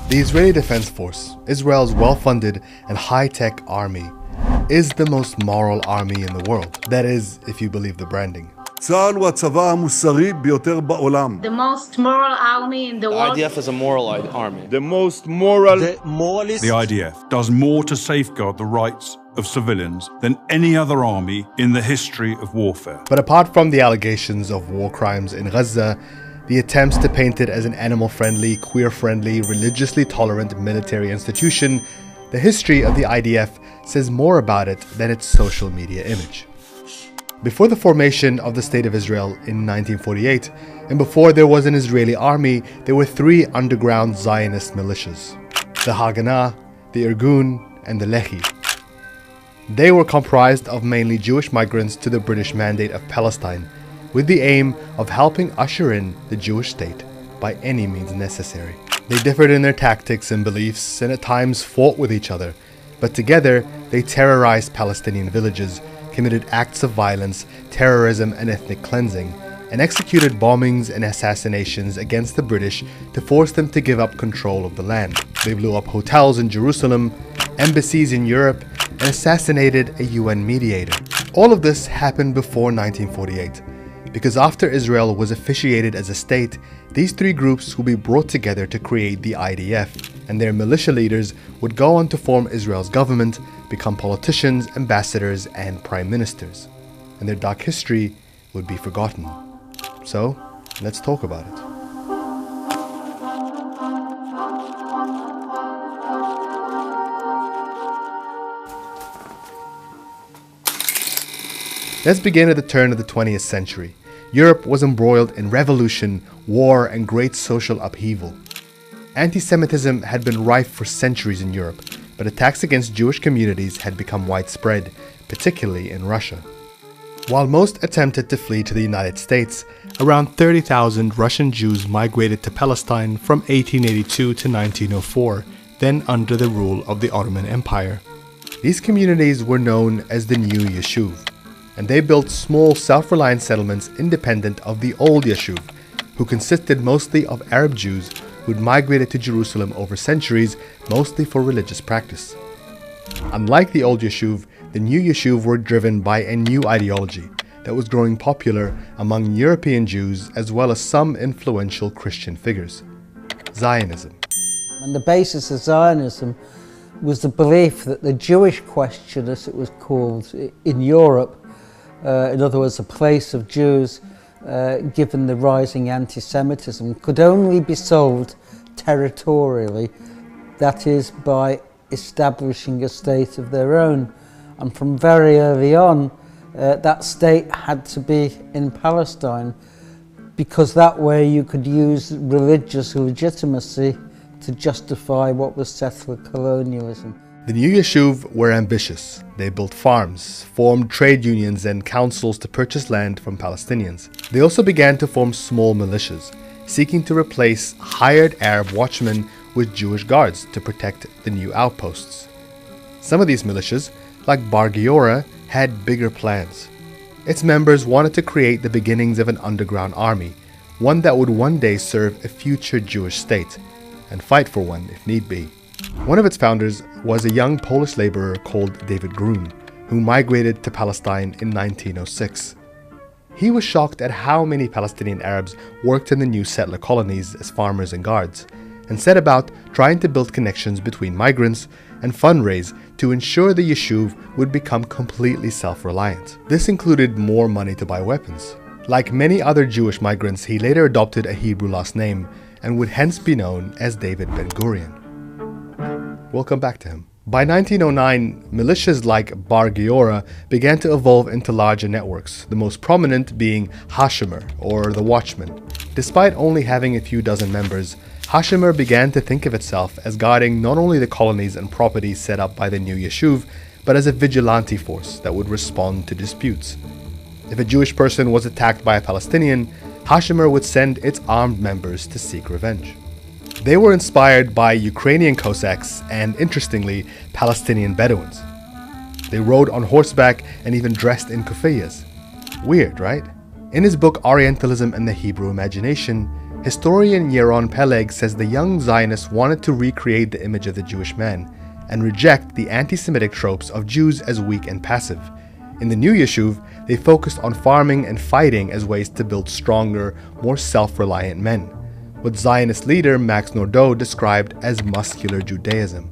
The Israeli Defence Force, Israel's well-funded and high-tech army, is the most moral army in the world. That is, if you believe the branding. צה"ל הוא הצבא המוסרי ביותר בעולם. The most moral army in the world. The IDF is a moral army. The most moral. The moralist. The IDF does more to safeguard the rights of civilians than any other army in the history of warfare. But apart from the allegations of war crimes in Gaza, the attempts to paint it as an animal-friendly, queer-friendly, religiously tolerant military institution, the history of the IDF says more about it than its social media image. Before the formation of the State of Israel in 1948, and before there was an Israeli army, there were three underground Zionist militias: the Haganah, the Irgun, and the Lehi. They were comprised of mainly Jewish migrants to the British Mandate of Palestine, with the aim of helping usher in the Jewish state by any means necessary. They differed in their tactics and beliefs, and at times fought with each other, but together they terrorized Palestinian villages, committed acts of violence, terrorism, and ethnic cleansing, and executed bombings and assassinations against the British to force them to give up control of the land. They blew up hotels in Jerusalem, embassies in Europe, and assassinated a UN mediator. All of this happened before 1948, because after Israel was officiated as a state, these three groups would be brought together to create the IDF, and their militia leaders would go on to form Israel's government, become politicians, ambassadors, and prime ministers. And their dark history would be forgotten. So, let's talk about it. Let's begin at the turn of the 20th century. Europe was embroiled in revolution, war, and great social upheaval. Anti-Semitism had been rife for centuries in Europe, but attacks against Jewish communities had become widespread, particularly in Russia. While most attempted to flee to the United States, around 30,000 Russian Jews migrated to Palestine from 1882 to 1904, then under the rule of the Ottoman Empire. These communities were known as the New Yishuv, and they built small self-reliant settlements independent of the Old Yishuv, who consisted mostly of Arab Jews who'd migrated to Jerusalem over centuries, mostly for religious practice. Unlike the Old Yishuv, the New Yishuv were driven by a new ideology that was growing popular among European Jews as well as some influential Christian figures: Zionism. And the basis of Zionism was the belief that the Jewish question, as it was called in Europe, in other words, a place of Jews, given the rising anti-Semitism, could only be solved territorially, that is, by establishing a state of their own. And from very early on, that state had to be in Palestine, because that way you could use religious legitimacy to justify what was settler colonialism. The New Yishuv were ambitious. They built farms, formed trade unions and councils to purchase land from Palestinians. They also began to form small militias, seeking to replace hired Arab watchmen with Jewish guards to protect the new outposts. Some of these militias, like Bar Giora, had bigger plans. Its members wanted to create the beginnings of an underground army, one that would one day serve a future Jewish state, and fight for one if need be. One of its founders was a young Polish laborer called David Grun, who migrated to Palestine in 1906. He was shocked at how many Palestinian Arabs worked in the new settler colonies as farmers and guards, and set about trying to build connections between migrants and fundraise to ensure the Yishuv would become completely self-reliant. This included more money to buy weapons. Like many other Jewish migrants, he later adopted a Hebrew last name and would hence be known as David Ben-Gurion. We'll come back to him. By 1909, militias like Bar Giora began to evolve into larger networks, the most prominent being Hashimer, or the Watchman. Despite only having a few dozen members, Hashimer began to think of itself as guarding not only the colonies and properties set up by the New Yishuv, but as a vigilante force that would respond to disputes. If a Jewish person was attacked by a Palestinian, Hashimer would send its armed members to seek revenge. They were inspired by Ukrainian Cossacks and, interestingly, Palestinian Bedouins. They rode on horseback and even dressed in kufiyyas. Weird, right? In his book Orientalism and the Hebrew Imagination, Historian Yaron Peleg says the young Zionists wanted to recreate the image of the Jewish man and reject the anti-Semitic tropes of Jews as weak and passive. In the new Yeshuv, they focused on farming and fighting as ways to build stronger, more self-reliant men, what Zionist leader Max Nordau described as muscular Judaism.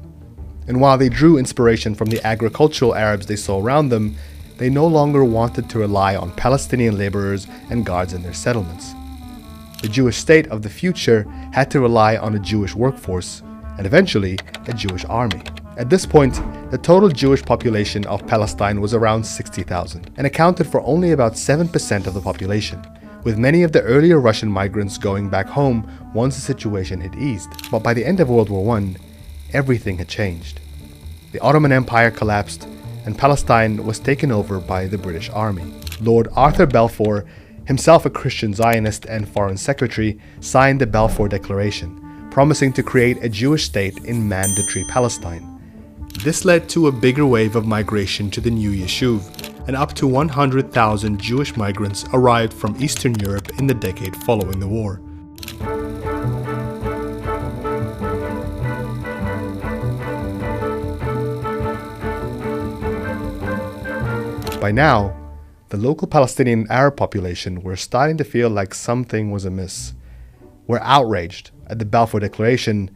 And while they drew inspiration from the agricultural Arabs they saw around them, they no longer wanted to rely on Palestinian laborers and guards in their settlements. The Jewish state of the future had to rely on a Jewish workforce, and eventually a Jewish army. At this point, the total Jewish population of Palestine was around 60,000 and accounted for only about 7% of the population, with many of the earlier Russian migrants going back home once the situation had eased. But by the end of World War I, everything had changed. The Ottoman Empire collapsed and Palestine was taken over by the British Army. Lord Arthur Balfour, himself a Christian Zionist and Foreign Secretary, signed the Balfour Declaration, promising to create a Jewish state in mandatory Palestine. This led to a bigger wave of migration to the new Yeshuv, and up to 100,000 Jewish migrants arrived from Eastern Europe in the decade following the war. By now, the local Palestinian Arab population were starting to feel like something was amiss. Were outraged at the Balfour Declaration,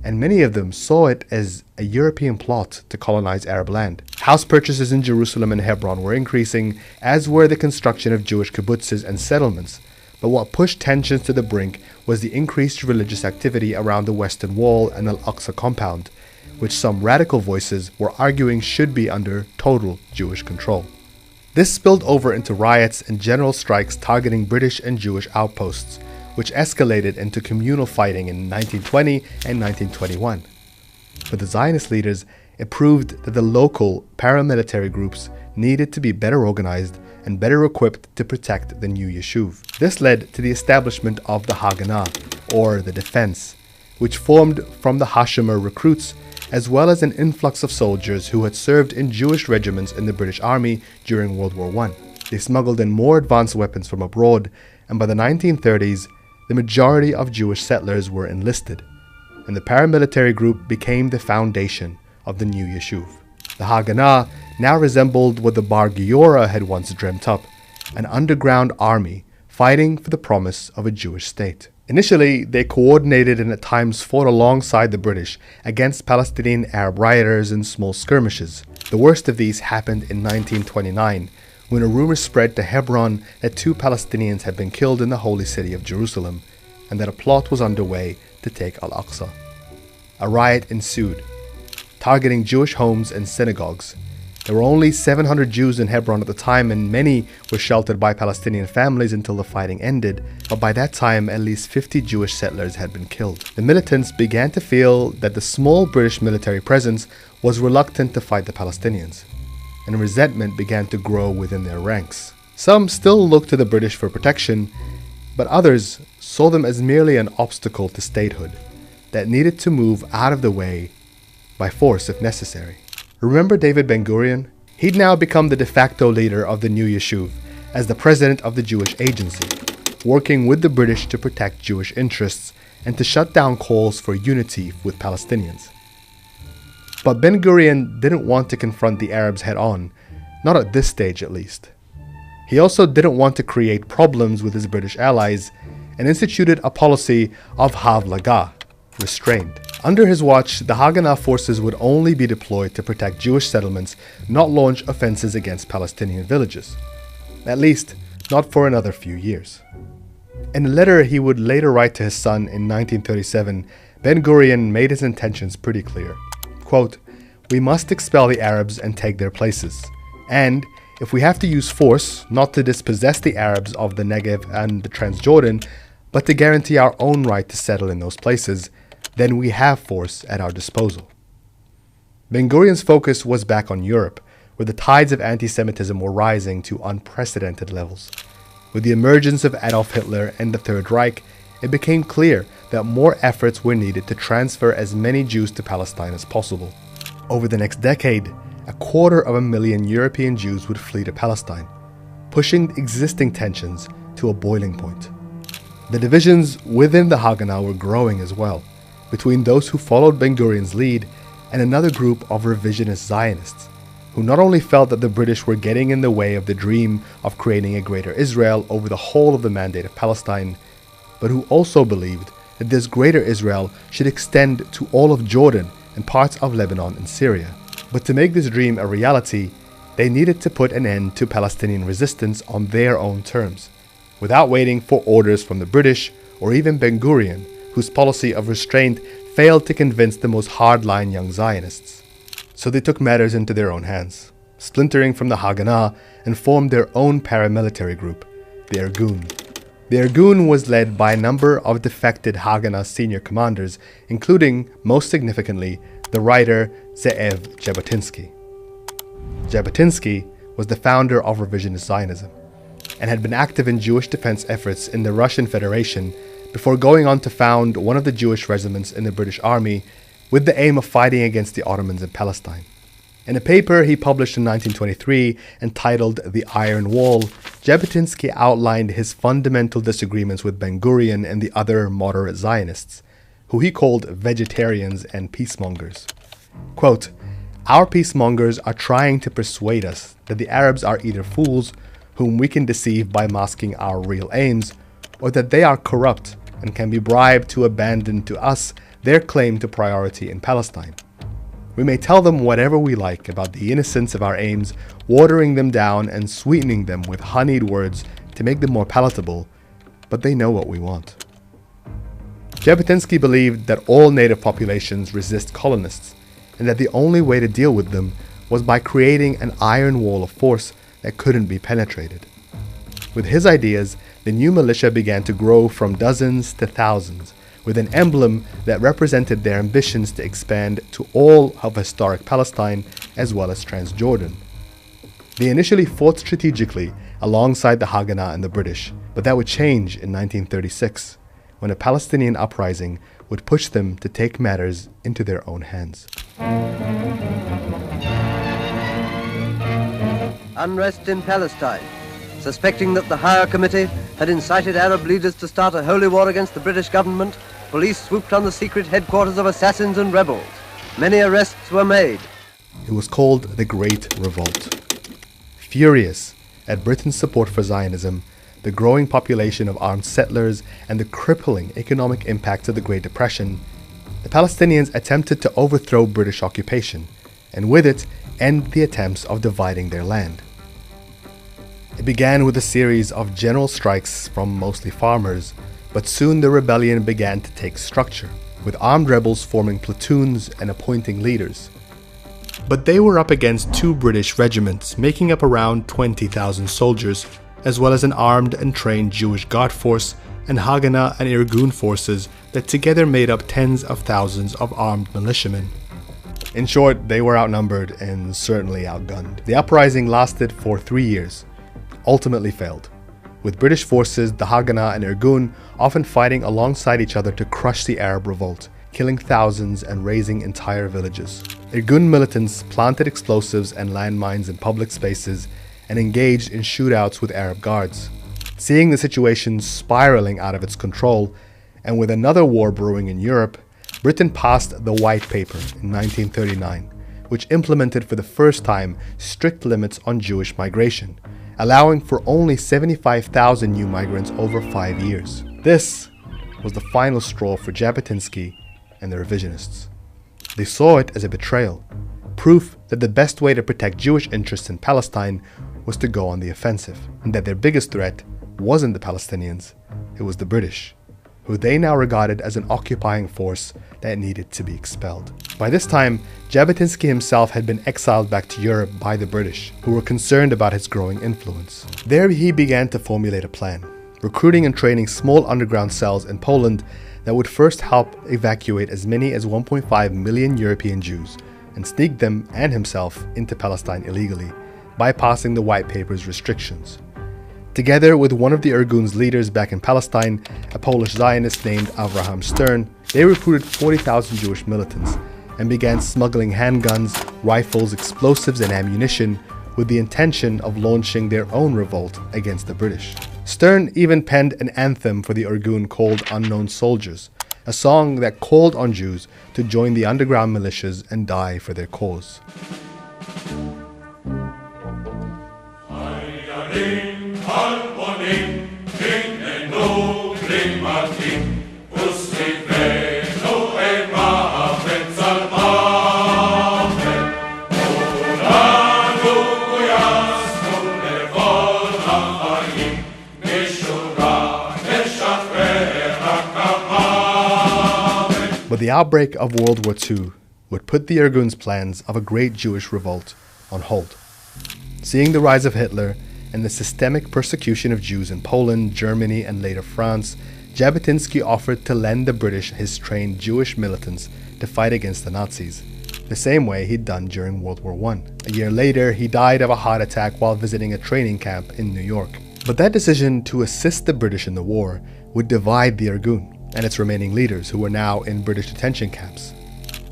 and many of them saw it as a European plot to colonize Arab land. House purchases in Jerusalem and Hebron were increasing, as were the construction of Jewish kibbutzes and settlements. But what pushed tensions to the brink was the increased religious activity around the Western Wall and Al-Aqsa compound, which some radical voices were arguing should be under total Jewish control. This spilled over into riots and general strikes targeting British and Jewish outposts, which escalated into communal fighting in 1920 and 1921. For the Zionist leaders, it proved that the local paramilitary groups needed to be better organized and better equipped to protect the new Yeshuv. This led to the establishment of the Haganah, or the Defense, which formed from the Hashimer recruits, as well as an influx of soldiers who had served in Jewish regiments in the British Army during World War I. They smuggled in more advanced weapons from abroad, and by the 1930s, the majority of Jewish settlers were enlisted, and the paramilitary group became the foundation of the new Yeshuv. The Haganah now resembled what the Bar Giora had once dreamt up, an underground army fighting for the promise of a Jewish state. Initially, they coordinated and at times fought alongside the British against Palestinian Arab rioters in small skirmishes. The worst of these happened in 1929, when a rumor spread to Hebron that 2 Palestinians had been killed in the holy city of Jerusalem, and that a plot was underway to take Al-Aqsa. A riot ensued, targeting Jewish homes and synagogues. There were only 700 Jews in Hebron at the time, and many were sheltered by Palestinian families until the fighting ended, but by that time at least 50 Jewish settlers had been killed. The militants began to feel that the small British military presence was reluctant to fight the Palestinians, and resentment began to grow within their ranks. Some still looked to the British for protection, but others saw them as merely an obstacle to statehood that needed to move out of the way by force if necessary. Remember David Ben-Gurion? He'd now become the de facto leader of the new Yeshuv as the president of the Jewish Agency, working with the British to protect Jewish interests and to shut down calls for unity with Palestinians. But Ben-Gurion didn't want to confront the Arabs head-on, not at this stage at least. He also didn't want to create problems with his British allies and instituted a policy of havlaga, restraint. Under his watch, the Haganah forces would only be deployed to protect Jewish settlements, not launch offenses against Palestinian villages. At least, not for another few years. In a letter he would later write to his son in 1937, Ben-Gurion made his intentions pretty clear. Quote, "We must expel the Arabs and take their places. And, if we have to use force, not to dispossess the Arabs of the Negev and the Transjordan, but to guarantee our own right to settle in those places, then we have force at our disposal." Ben-Gurion's focus was back on Europe, where the tides of anti-Semitism were rising to unprecedented levels. With the emergence of Adolf Hitler and the Third Reich, it became clear that more efforts were needed to transfer as many Jews to Palestine as possible. Over the next decade, 250,000 European Jews would flee to Palestine, pushing existing tensions to a boiling point. The divisions within the Haganah were growing as well, between those who followed Ben-Gurion's lead and another group of revisionist Zionists, who not only felt that the British were getting in the way of the dream of creating a greater Israel over the whole of the Mandate of Palestine, but who also believed that this greater Israel should extend to all of Jordan and parts of Lebanon and Syria. But to make this dream a reality, they needed to put an end to Palestinian resistance on their own terms, without waiting for orders from the British or even Ben-Gurion, whose policy of restraint failed to convince the most hardline young Zionists. So they took matters into their own hands, splintering from the Haganah and formed their own paramilitary group, the Irgun. The Irgun was led by a number of defected Haganah senior commanders, including, most significantly, the writer Ze'ev Jabotinsky. Jabotinsky was the founder of revisionist Zionism and had been active in Jewish defense efforts in the Russian Federation before going on to found one of the Jewish regiments in the British Army with the aim of fighting against the Ottomans in Palestine. In a paper he published in 1923 entitled The Iron Wall, Jabotinsky outlined his fundamental disagreements with Ben-Gurion and the other moderate Zionists, who he called vegetarians and peacemongers. Quote, "Our peacemongers are trying to persuade us that the Arabs are either fools whom we can deceive by masking our real aims, or that they are corrupt and can be bribed to abandon to us their claim to priority in Palestine. We may tell them whatever we like about the innocence of our aims, watering them down and sweetening them with honeyed words to make them more palatable, but they know what we want." Jabotinsky believed that all native populations resist colonists, and that the only way to deal with them was by creating an iron wall of force that couldn't be penetrated. With his ideas, the new militia began to grow from dozens to thousands, with an emblem that represented their ambitions to expand to all of historic Palestine as well as Transjordan. They initially fought strategically alongside the Haganah and the British, but that would change in 1936, when a Palestinian uprising would push them to take matters into their own hands. Unrest in Palestine. Suspecting that the Higher Committee had incited Arab leaders to start a holy war against the British government, police swooped on the secret headquarters of assassins and rebels. Many arrests were made. It was called the Great Revolt. Furious at Britain's support for Zionism, the growing population of armed settlers, and the crippling economic impacts of the Great Depression, the Palestinians attempted to overthrow British occupation, and with it, end the attempts of dividing their land. It began with a series of general strikes from mostly farmers, but soon the rebellion began to take structure, with armed rebels forming platoons and appointing leaders. But they were up against two British regiments, making up around 20,000 soldiers, as well as an armed and trained Jewish Guard force and Haganah and Irgun forces that together made up tens of thousands of armed militiamen. In short, they were outnumbered and certainly outgunned. The uprising lasted for 3 years, ultimately failed, with British forces, the Haganah and Irgun, often fighting alongside each other to crush the Arab revolt, killing thousands and razing entire villages. Irgun militants planted explosives and landmines in public spaces and engaged in shootouts with Arab guards. Seeing the situation spiraling out of its control, and with another war brewing in Europe, Britain passed the White Paper in 1939, which implemented for the first time strict limits on Jewish migration, allowing for only 75,000 new migrants over 5 years. This was the final straw for Jabotinsky and the revisionists. They saw it as a betrayal, proof that the best way to protect Jewish interests in Palestine was to go on the offensive, and that their biggest threat wasn't the Palestinians, it was the British, who they now regarded as an occupying force that needed to be expelled. By this time, Jabotinsky himself had been exiled back to Europe by the British, who were concerned about his growing influence. There he began to formulate a plan, recruiting and training small underground cells in Poland that would first help evacuate as many as 1.5 million European Jews and sneak them and himself into Palestine illegally, bypassing the White Paper's restrictions. Together with one of the Irgun's leaders back in Palestine, a Polish Zionist named Avraham Stern, they recruited 40,000 Jewish militants and began smuggling handguns, rifles, explosives, and ammunition with the intention of launching their own revolt against the British. Stern even penned an anthem for the Irgun called Unknown Soldiers, a song that called on Jews to join the underground militias and die for their cause. But the outbreak of World War II would put the Irgun's plans of a great Jewish revolt on hold. Seeing the rise of Hitler and the systemic persecution of Jews in Poland, Germany, and later France, Jabotinsky offered to lend the British his trained Jewish militants to fight against the Nazis, the same way he'd done during World War I. A year later, he died of a heart attack while visiting a training camp in New York. But that decision to assist the British in the war would divide the Irgun and its remaining leaders, who were now in British detention camps.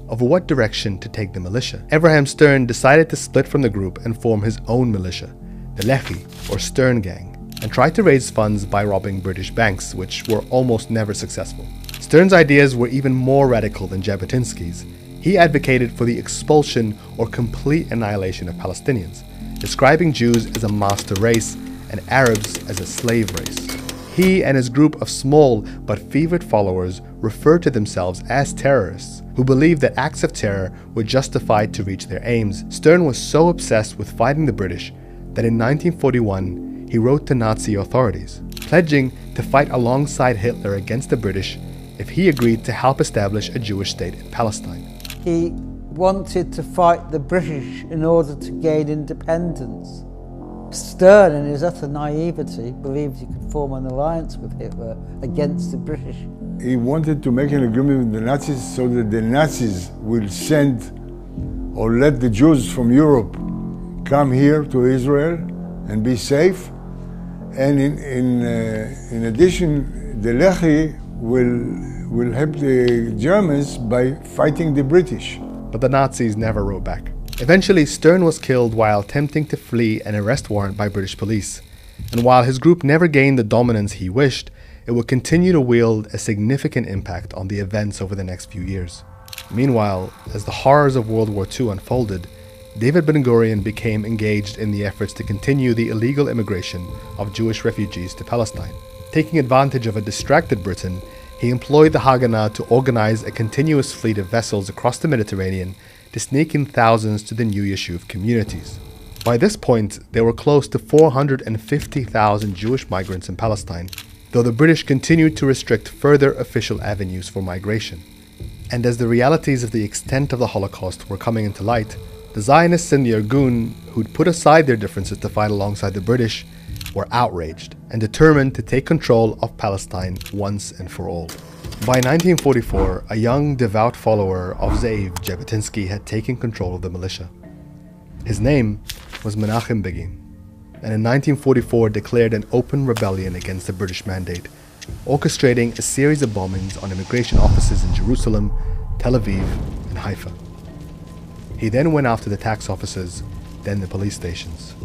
Over what direction to take the militia, Abraham Stern decided to split from the group and form his own militia, the Lehi, or Stern Gang, and tried to raise funds by robbing British banks, which were almost never successful. Stern's ideas were even more radical than Jabotinsky's. He advocated for the expulsion or complete annihilation of Palestinians, describing Jews as a master race and Arabs as a slave race. He and his group of small but fevered followers referred to themselves as terrorists, who believed that acts of terror were justified to reach their aims. Stern was so obsessed with fighting the British that in 1941 he wrote to Nazi authorities, pledging to fight alongside Hitler against the British if he agreed to help establish a Jewish state in Palestine. He wanted to fight the British in order to gain independence. Stern, in his utter naivety, believed he could form an alliance with Hitler against the British. He wanted to make an agreement with the Nazis so that the Nazis will send or let the Jews from Europe come here to Israel and be safe. And in addition, the Lehi will help the Germans by fighting the British. But the Nazis never wrote back. Eventually, Stern was killed while attempting to flee an arrest warrant by British police. And while his group never gained the dominance he wished, it would continue to wield a significant impact on the events over the next few years. Meanwhile, as the horrors of World War II unfolded, David Ben-Gurion became engaged in the efforts to continue the illegal immigration of Jewish refugees to Palestine. Taking advantage of a distracted Britain, he employed the Haganah to organize a continuous fleet of vessels across the Mediterranean to sneak in thousands to the new Yishuv communities. By this point, there were close to 450,000 Jewish migrants in Palestine, though the British continued to restrict further official avenues for migration. And as the realities of the extent of the Holocaust were coming into light, the Zionists in the Irgun, who'd put aside their differences to fight alongside the British, were outraged and determined to take control of Palestine once and for all. By 1944, a young, devout follower of Ze'ev Jabotinsky had taken control of the militia. His name was Menachem Begin, and in 1944 declared an open rebellion against the British mandate, orchestrating a series of bombings on immigration offices in Jerusalem, Tel Aviv, and Haifa. He then went after the tax offices, then the police stations.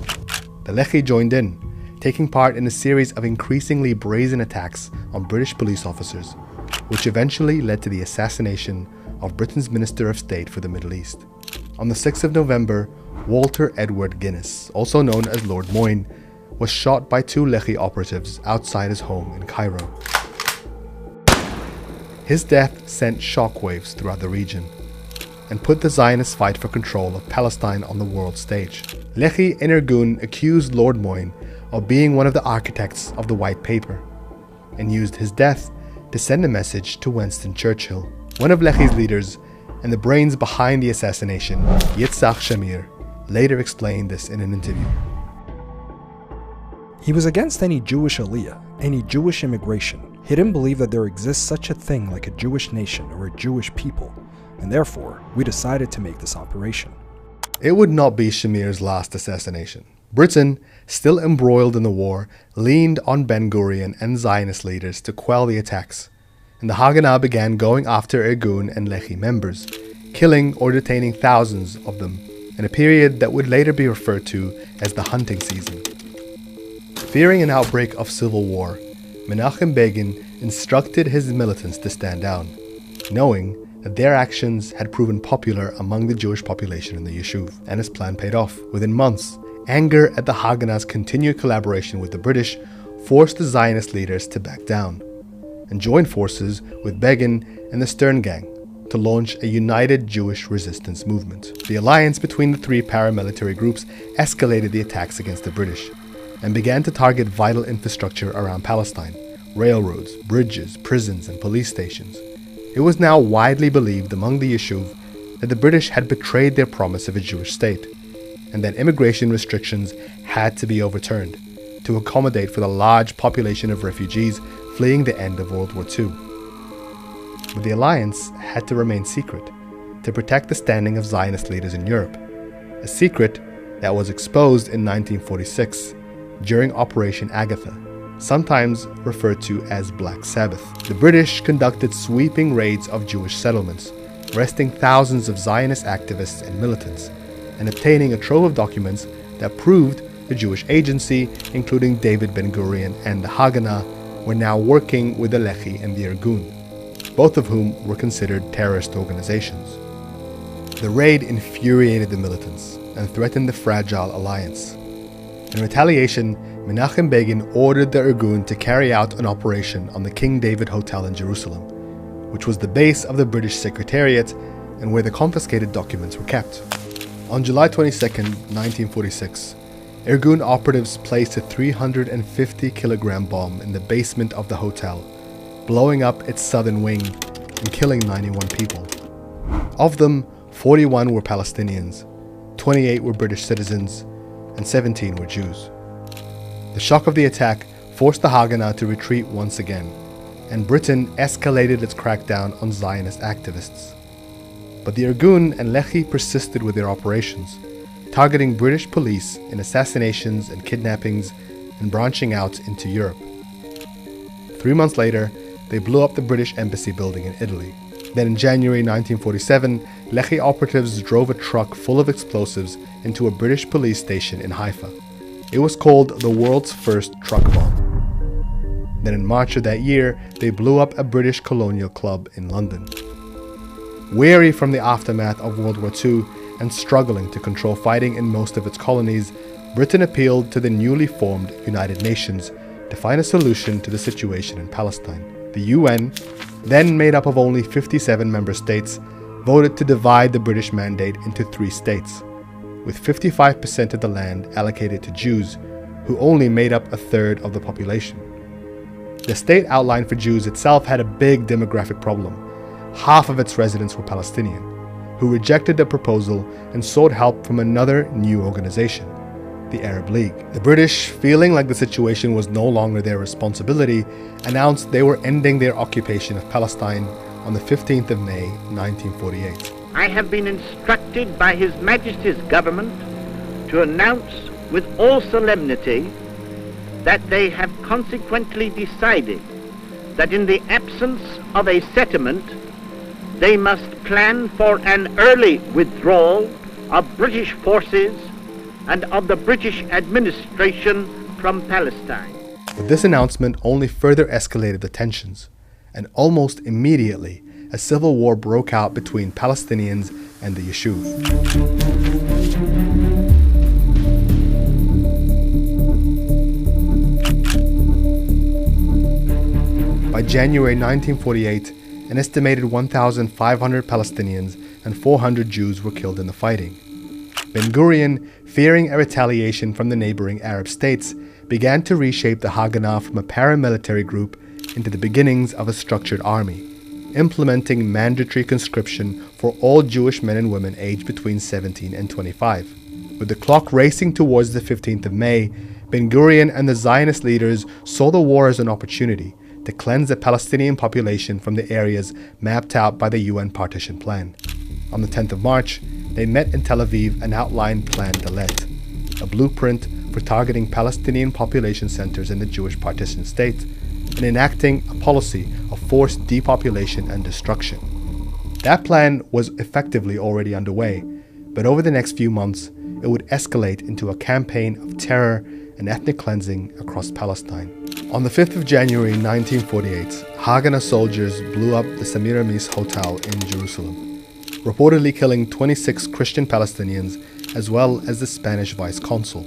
The Lehi joined in, taking part in a series of increasingly brazen attacks on British police officers, which eventually led to the assassination of Britain's Minister of State for the Middle East. On the 6th of November, Walter Edward Guinness, also known as Lord Moyne, was shot by two Lehi operatives outside his home in Cairo. His death sent shockwaves throughout the region and put the Zionist fight for control of Palestine on the world stage. Lehi and Irgun accused Lord Moyne of being one of the architects of the White Paper and used his death to send a message to Winston Churchill. One of Lehi's leaders and the brains behind the assassination, Yitzhak Shamir, later explained this in an interview. He was against any Jewish aliyah, any Jewish immigration. He didn't believe that there exists such a thing like a Jewish nation or a Jewish people, and therefore we decided to make this operation. It would not be Shamir's last assassination. Britain, still embroiled in the war, leaned on Ben-Gurion and Zionist leaders to quell the attacks, and the Haganah began going after Irgun and Lehi members, killing or detaining thousands of them in a period that would later be referred to as the hunting season. Fearing an outbreak of civil war, Menachem Begin instructed his militants to stand down, knowing that their actions had proven popular among the Jewish population in the Yishuv, and his plan paid off. Within months, anger at the Haganah's continued collaboration with the British forced the Zionist leaders to back down and join forces with Begin and the Stern Gang to launch a united Jewish resistance movement. The alliance between the three paramilitary groups escalated the attacks against the British and began to target vital infrastructure around Palestine: railroads, bridges, prisons, and police stations. It was now widely believed among the Yishuv that the British had betrayed their promise of a Jewish state, and that immigration restrictions had to be overturned to accommodate for the large population of refugees fleeing the end of World War II. But the alliance had to remain secret to protect the standing of Zionist leaders in Europe, a secret that was exposed in 1946 during Operation Agatha, sometimes referred to as Black Sabbath. The British conducted sweeping raids of Jewish settlements, arresting thousands of Zionist activists and militants, and obtaining a trove of documents that proved the Jewish agency, including David Ben-Gurion and the Haganah, were now working with the Lehi and the Irgun, both of whom were considered terrorist organizations. The raid infuriated the militants and threatened the fragile alliance. In retaliation, Menachem Begin ordered the Irgun to carry out an operation on the King David Hotel in Jerusalem, which was the base of the British Secretariat and where the confiscated documents were kept. On July 22, 1946, Irgun operatives placed a 350-kilogram bomb in the basement of the hotel, blowing up its southern wing and killing 91 people. Of them, 41 were Palestinians, 28 were British citizens, and 17 were Jews. The shock of the attack forced the Haganah to retreat once again, and Britain escalated its crackdown on Zionist activists. But the Irgun and Lehi persisted with their operations, targeting British police in assassinations and kidnappings and branching out into Europe. 3 months later, they blew up the British Embassy building in Italy. Then in January 1947, Lehi operatives drove a truck full of explosives into a British police station in Haifa. It was called the world's first truck bomb. Then in March of that year, they blew up a British colonial club in London. Weary from the aftermath of World War II and struggling to control fighting in most of its colonies, Britain appealed to the newly formed United Nations to find a solution to the situation in Palestine. The UN, then made up of only 57 member states, voted to divide the British mandate into 3 states, with 55% of the land allocated to Jews, who only made up a third of the population. The state outline for Jews itself had a big demographic problem. Half of its residents were Palestinian, who rejected the proposal and sought help from another new organization, the Arab League. The British, feeling like the situation was no longer their responsibility, announced they were ending their occupation of Palestine on the 15th of May, 1948. I have been instructed by His Majesty's government to announce with all solemnity that they have consequently decided that in the absence of a settlement, they must plan for an early withdrawal of British forces and of the British administration from Palestine. But this announcement only further escalated the tensions, and almost immediately, a civil war broke out between Palestinians and the Yishuv. By January 1948, an estimated 1,500 Palestinians and 400 Jews were killed in the fighting. Ben-Gurion, fearing a retaliation from the neighboring Arab states, began to reshape the Haganah from a paramilitary group into the beginnings of a structured army, implementing mandatory conscription for all Jewish men and women aged between 17 and 25. With the clock racing towards the 15th of May, Ben-Gurion and the Zionist leaders saw the war as an opportunity to cleanse the Palestinian population from the areas mapped out by the UN partition plan. On the 10th of March, they met in Tel Aviv and outlined Plan Dalet, a blueprint for targeting Palestinian population centers in the Jewish partition state and enacting a policy of forced depopulation and destruction. That plan was effectively already underway, but over the next few months, it would escalate into a campaign of terror and ethnic cleansing across Palestine. On the 5th of January 1948, Haganah soldiers blew up the Semiramis Hotel in Jerusalem, reportedly killing 26 Christian Palestinians as well as the Spanish vice consul.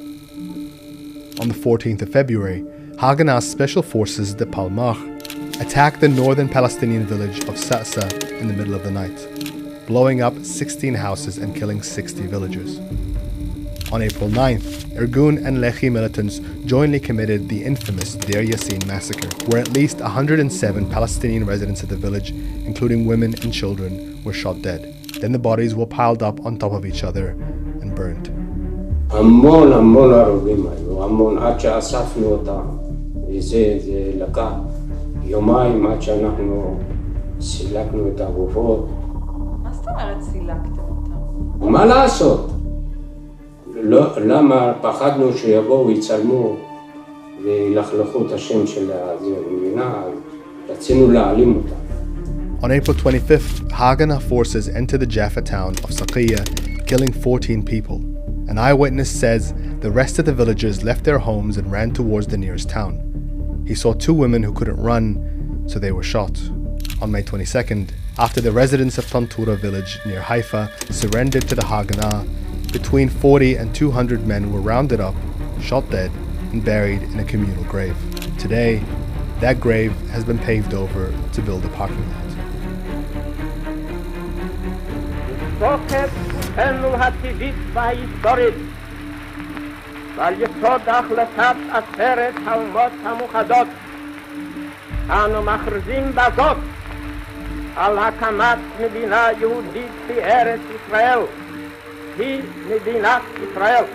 On the 14th of February, Haganah's special forces, the Palmach, attacked the northern Palestinian village of Sa'sa in the middle of the night, blowing up 16 houses and killing 60 villagers. On April 9th, Irgun and Lehi militants jointly committed the infamous Deir Yassin massacre, where at least 107 Palestinian residents of the village, including women and children, were shot dead. Then the bodies were piled up on top of each other and burned. המון הרוגים היו, המון, עד שאספנו אותם, וזה לקח יומיים עד שאנחנו סילקנו את הגופות. מה זאת אומרת סילקתם אותם? מה לעשות? למה פחדנו שיבואו ויצלמו וילכלכו את השם של המדינה, רצינו להעלים אותם. On April 25th, Haganah forces entered the Jaffa town of Saqiya, killing 14 people. An eyewitness says the rest of the villagers left their homes and ran towards the nearest town. He saw two women who couldn't run, so they were shot. On May 22nd, after the residents of Tantura village near Haifa surrendered to the Haganah, between 40 and 200 men were rounded up, shot dead, and buried in a communal grave. Today, that grave has been paved over to build a parking lot. זכותנו הטבעית וההיסטורית ועל יסוד החלטת עצרת האומות המאוחדות אנו מכריזים בזאת על הקמת מדינה יהודית בארץ ישראל, היא מדינת ישראל.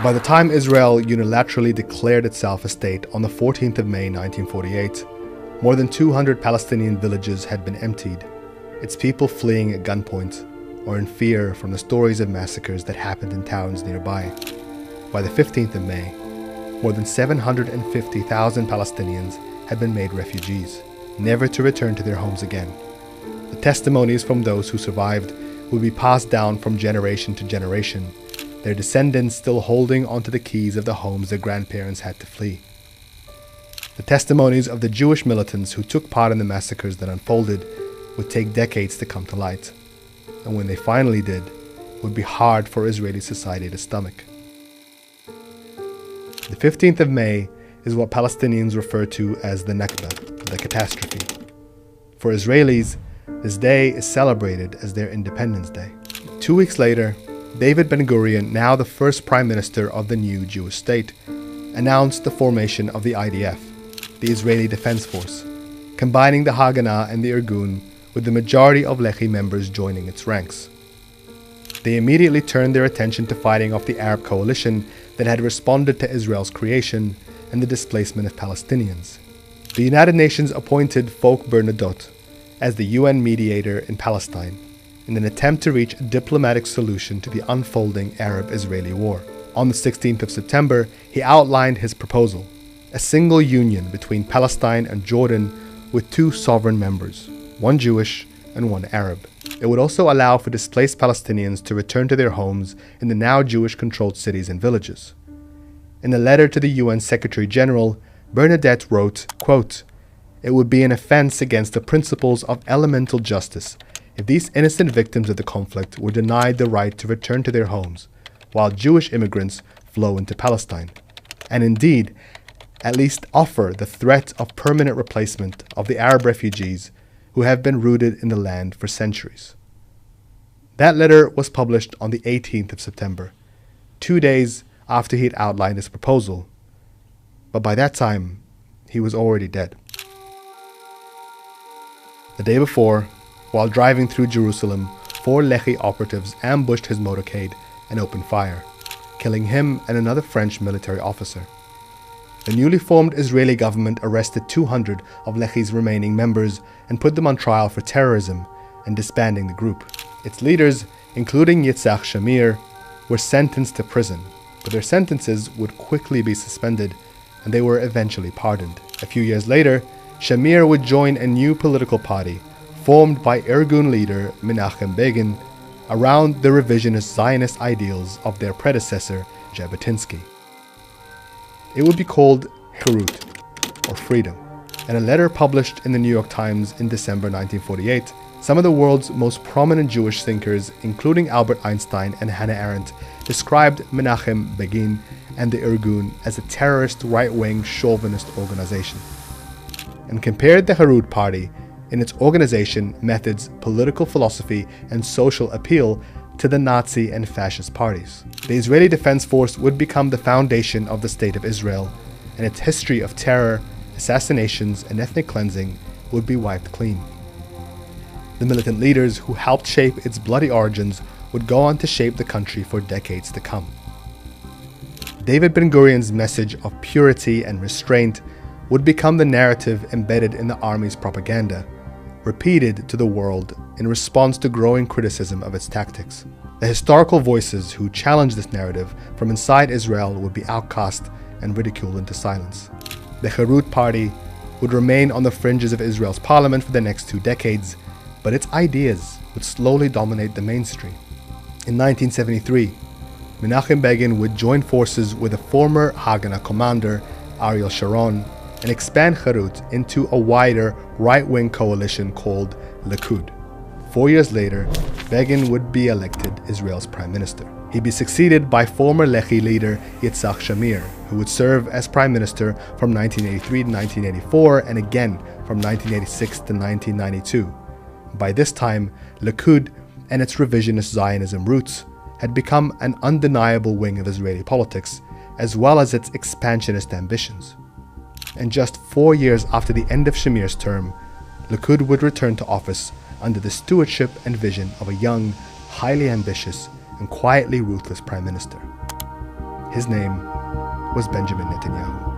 By the time Israel unilaterally declared itself a state on the 14th of May 1948, more than 200 Palestinian villages had been emptied, its people fleeing at gunpoint or in fear from the stories of massacres that happened in towns nearby. By the 15th of May, more than 750,000 Palestinians had been made refugees, never to return to their homes again. The testimonies from those who survived would be passed down from generation to generation, their descendants still holding onto the keys of the homes their grandparents had to flee. The testimonies of the Jewish militants who took part in the massacres that unfolded would take decades to come to light, and when they finally did, would be hard for Israeli society to stomach. The 15th of May is what Palestinians refer to as the Nakba, the catastrophe. For Israelis, this day is celebrated as their Independence Day. 2 weeks later, David Ben-Gurion, now the first prime minister of the new Jewish state, announced the formation of the IDF, the Israeli Defence Force, combining the Haganah and the Irgun, with the majority of Lehi members joining its ranks. They immediately turned their attention to fighting off the Arab coalition that had responded to Israel's creation and the displacement of Palestinians. The United Nations appointed Folk Bernadotte as the UN mediator in Palestine in an attempt to reach a diplomatic solution to the unfolding Arab-Israeli war. On the 16th of September, he outlined his proposal, a single union between Palestine and Jordan with two sovereign members, one Jewish and one Arab. It would also allow for displaced Palestinians to return to their homes in the now Jewish-controlled cities and villages. In a letter to the UN Secretary General, Bernadette wrote, quote, "It would be an offense against the principles of elemental justice if these innocent victims of the conflict were denied the right to return to their homes, while Jewish immigrants flow into Palestine, and indeed, at least offer the threat of permanent replacement of the Arab refugees who have been rooted in the land for centuries." That letter was published on the 18th of September, 2 days after he had outlined his proposal. But by that time, he was already dead. The day before, while driving through Jerusalem, 4 Lehi operatives ambushed his motorcade and opened fire, killing him and another French military officer. The newly formed Israeli government arrested 200 of Lehi's remaining members and put them on trial for terrorism and disbanding the group. Its leaders, including Yitzhak Shamir, were sentenced to prison, but their sentences would quickly be suspended and they were eventually pardoned. A few years later, Shamir would join a new political party formed by Irgun leader Menachem Begin around the revisionist Zionist ideals of their predecessor, Jabotinsky. It would be called Herut, or freedom. In a letter published in the New York Times in December 1948, some of the world's most prominent Jewish thinkers, including Albert Einstein and Hannah Arendt, described Menachem Begin and the Irgun as a terrorist right-wing chauvinist organization, and compared the Herut Party in its organization, methods, political philosophy, and social appeal to the Nazi and fascist parties. The Israeli Defence Force would become the foundation of the State of Israel, and its history of terror, assassinations, and ethnic cleansing would be wiped clean. The militant leaders who helped shape its bloody origins would go on to shape the country for decades to come. David Ben-Gurion's message of purity and restraint would become the narrative embedded in the army's propaganda, repeated to the world in response to growing criticism of its tactics. The historical voices who challenged this narrative from inside Israel would be outcast and ridiculed into silence. The Herut Party would remain on the fringes of Israel's parliament for the next 2 decades, but its ideas would slowly dominate the mainstream. In 1973, Menachem Begin would join forces with a former Haganah commander, Ariel Sharon, and expand Herut into a wider right-wing coalition called Likud. 4 years later, Begin would be elected Israel's prime minister. He'd be succeeded by former Lehi leader Yitzhak Shamir, who would serve as prime minister from 1983 to 1984 and again from 1986 to 1992. By this time, Likud and its revisionist Zionism roots had become an undeniable wing of Israeli politics, as well as its expansionist ambitions. And just 4 years after the end of Shamir's term, Likud would return to office under the stewardship and vision of a young, highly ambitious, and quietly ruthless prime minister. His name was Benjamin Netanyahu.